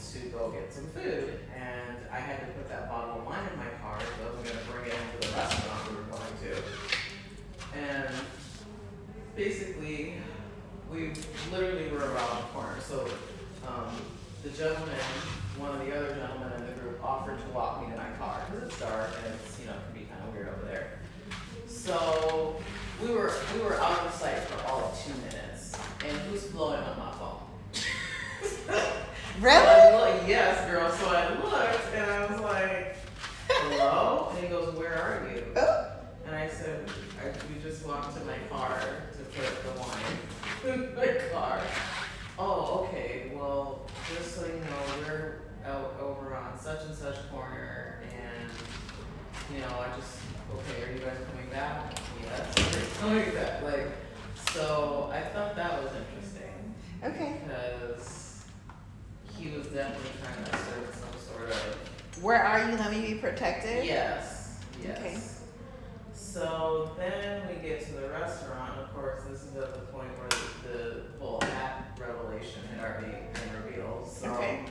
to go get some food, and I had to put that bottle of wine in my car because I wasn't going to bring it into the restaurant we were going to. And basically, we literally were around the corner. So the gentleman, one of the other gentlemen in the group, offered to walk me to my car because it's dark and it's, you know, it can be kind of weird over there. So we were out of sight for all of 2 minutes, and who's blowing up my phone? Really? Yes, girl. So I looked and I was like, hello? And he goes, where are you? Oh. And I said, we just walked to my car to put the wine in my car. Oh, okay. Well, just so you know, we're out over on such and such corner, and, you know, okay, are you guys coming back? Yes, we're coming back. Like, so I thought that was interesting. Okay. Because he was definitely trying to assert some sort of... Where are you? Let me be protected? Yes. Okay. So then we get to the restaurant. Of course, this is at the point where the whole hat revelation had already been revealed. So, okay.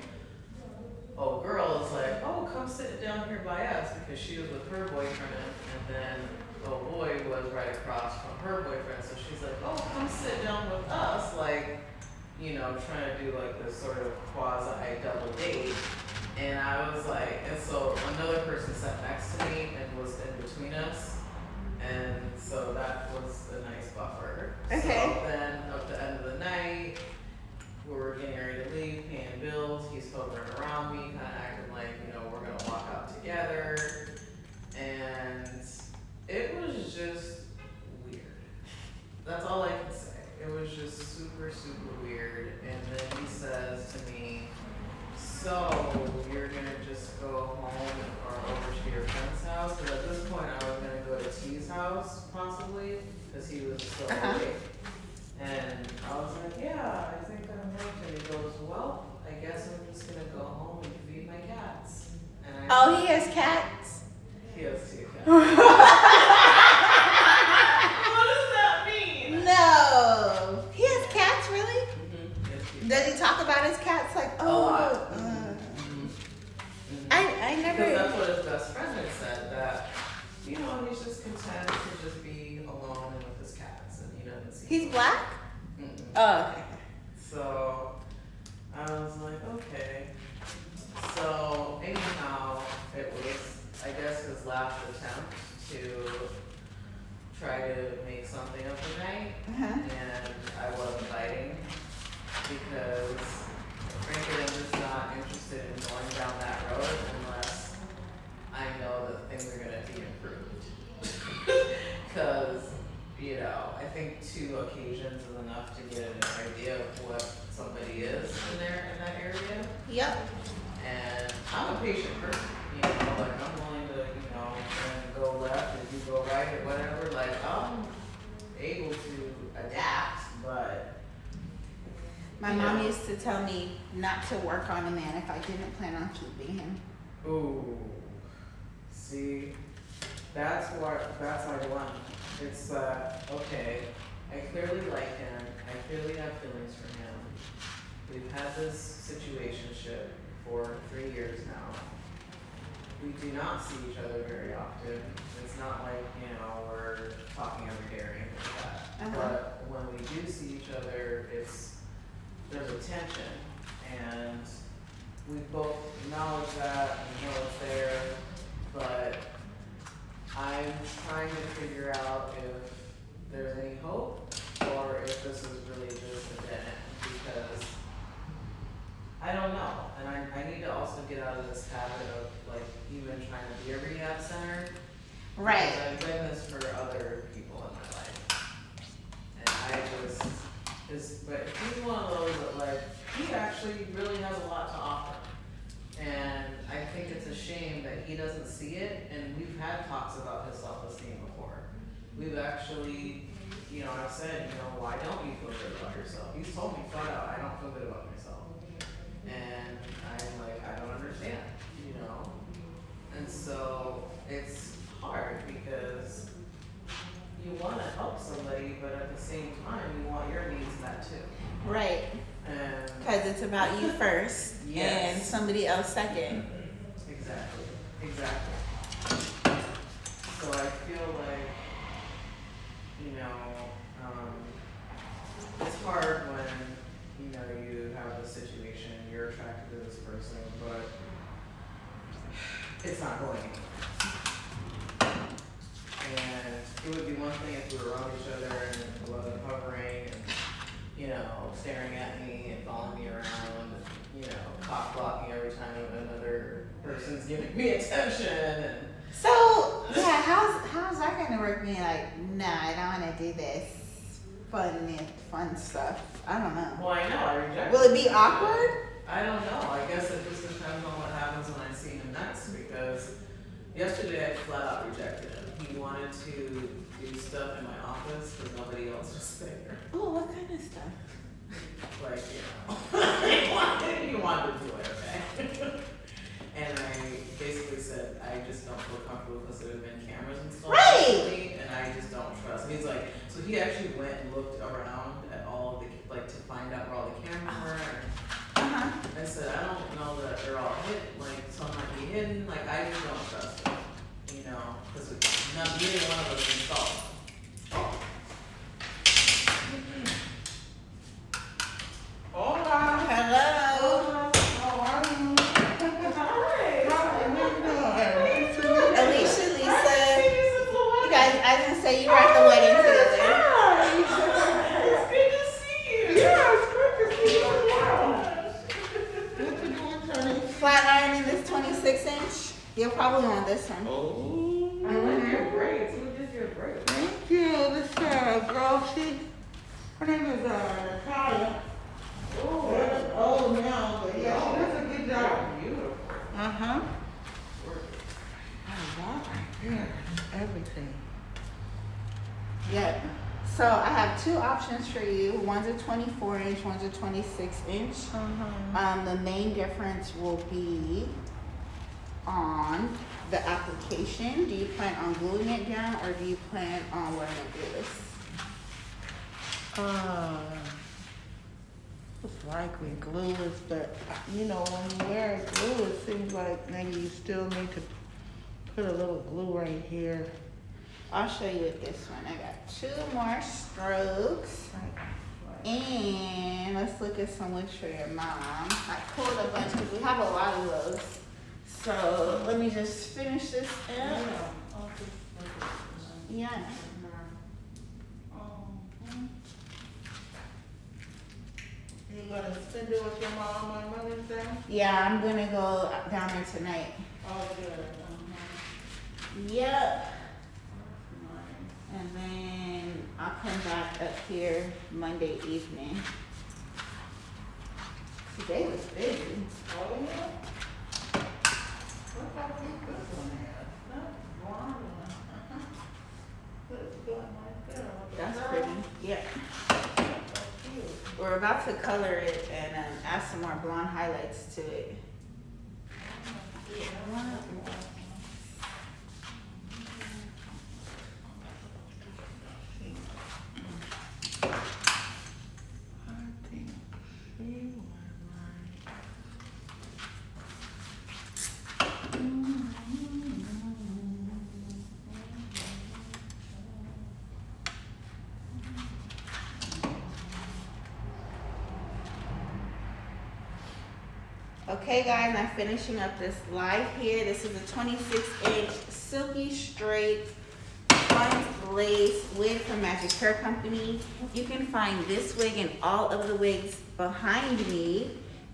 Oh, girl is like, oh, come sit down here by us, because she was with her boyfriend, and then oh boy was right across from her boyfriend. So she's like, oh, come sit down with us, like, you know, trying to do like this sort of quasi double date. And I was like, and so another person sat next to me and was in between us. And so that was a nice buffer. Okay. So then at the end of the night, we were getting ready to leave, paying bills. He's hovering around me, kind of acting like, you know, we're going to walk out together. And it was just weird. That's all I can say. It was just super, super weird. And then he says to me, so you're going to just go home or over to your friend's house? Because at this point I was going to go to T's house, possibly, because he was still awake. And I was like, yeah, I think I'm going to. And he goes, well, I guess I'm just going to go home and feed my cats. And he has cats? He has 2 cats. What does that mean? No. He has cats, really? Mm-hmm. Does he talk about his cats like, I never. Because that's what his best friend had said, that, you know, he's just content to just be alone and with his cats, and he doesn't see. He's black? Mm-mm. Oh, okay. So I was like, okay. So anyhow, it was, I guess, his last attempt to try to make something of the night, and I wasn't biting because, frankly, I'm just not interested in going down that road unless I know that things are going to be improved. Because, you know, I think 2 occasions is enough to get an idea of what somebody is in that area. Yep. And I'm a patient person, you know, like I'm willing to, you know, go left and you go right or whatever. Like I'm able to adapt, but my mom used to tell me not to work on a man if I didn't plan on keeping him. Ooh, see, that's my dilemma. It's okay, I clearly like him, I clearly have feelings for him. We've had this situationship for 3 years now. We do not see each other very often. It's not like, you know, we're talking every day or anything like that. But when we do see each other, there's a tension, and we both acknowledge that, we know it's there, but I'm trying to figure out if there's any hope or if this is really just a dead end, because I don't know, and I need to also get out of this habit of like even trying to be a rehab center. Right. Because I've been this for other people in my life, and I but he's one of those that like he actually really has a lot to offer, and I think it's a shame that he doesn't see it. And we've had talks about his self-esteem before. We've actually, you know, I've said, you know, why don't you feel good about yourself? He's told me flat out, I don't feel good about myself. And I'm like, I don't understand, you know? And so it's hard because you want to help somebody, but at the same time, you want your needs met too. Right. And because it's a about you first Yes. and somebody else second. Exactly. So I feel like, you know, it's hard when, you know, you have a situation, you're attracted to this person, but it's not going anywhere. And it would be one thing if we were around each other and it wasn't hovering and, you know, staring at me and following me around and, you know, cock blocking every time another person's giving me attention and So yeah, how's that gonna work? Being like, nah, I don't want to do this fun stuff. I don't know. well, I know, I reject Will it be awkward? I don't know. I guess it just depends on what happens when I see him next because yesterday I flat out rejected him. He wanted to do stuff in my office because nobody else was there. Oh, what kind of stuff? Like, you know, he wanted to do it, okay? And I basically said, I just don't feel comfortable because there have been cameras installed Right. recently, and I just don't trust. And he's like, so he actually went and looked around at all of the, like, to find out where all the cameras were. Uh-huh. I said, I don't know that they're all hidden, like, some might be hidden, like, I just don't trust it, you know, because neither one of us installed. Hola. Hello. Alicia, Lisa. You guys, I was gonna say you were at the wedding together. It's good to see you. Yeah, it's good to see you as well. What you doing, Tony? Flat ironing this 26-inch. You'll probably want this one. Oh. I like your braids. Who did your braids? Thank you. This girl, her name is Natalia. Oh, old now, but yeah, she does a good job. Beautiful. Uh-huh. I love right there. Everything. Yep. So I have two options for you. One's a 24-inch, one's a 26-inch. The main difference will be on the application. Do you plan on gluing it down or do you plan on wearing a glueless? It's likely glueless, but you know, when you wear glue, it seems like maybe you still need to put a little glue right here. I'll show you with this one. I got 2 more strokes. And let's look at some wigs for your mom. I pulled a bunch because we have a lot of those. So let me just finish this up. Yeah. You gonna spend it with your mom on Mother's Day? Yeah, I'm gonna go down there tonight. Oh, good. Yep. And then I'll come back up here Monday evening. Today was busy. Oh, yeah? What about this one here? That's blonde. That's good right there. That's pretty. Yeah. We're about to color it and add some more blonde highlights to it. Okay guys, I'm finishing up this live here. This is a 26-inch silky straight front lace wig from Magic Hair Company. You can find this wig and all of the wigs behind me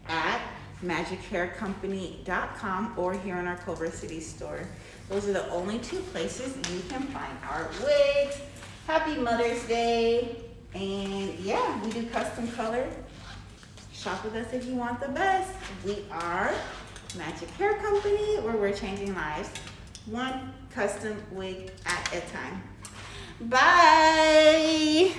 at magichaircompany.com or here in our Culver City store. Those are the only 2 places you can find our wigs. Happy Mother's Day. And yeah, we do custom color. Shop with us if you want the best. We are Magic Hair Company, where we're changing lives, one custom wig at a time. Bye.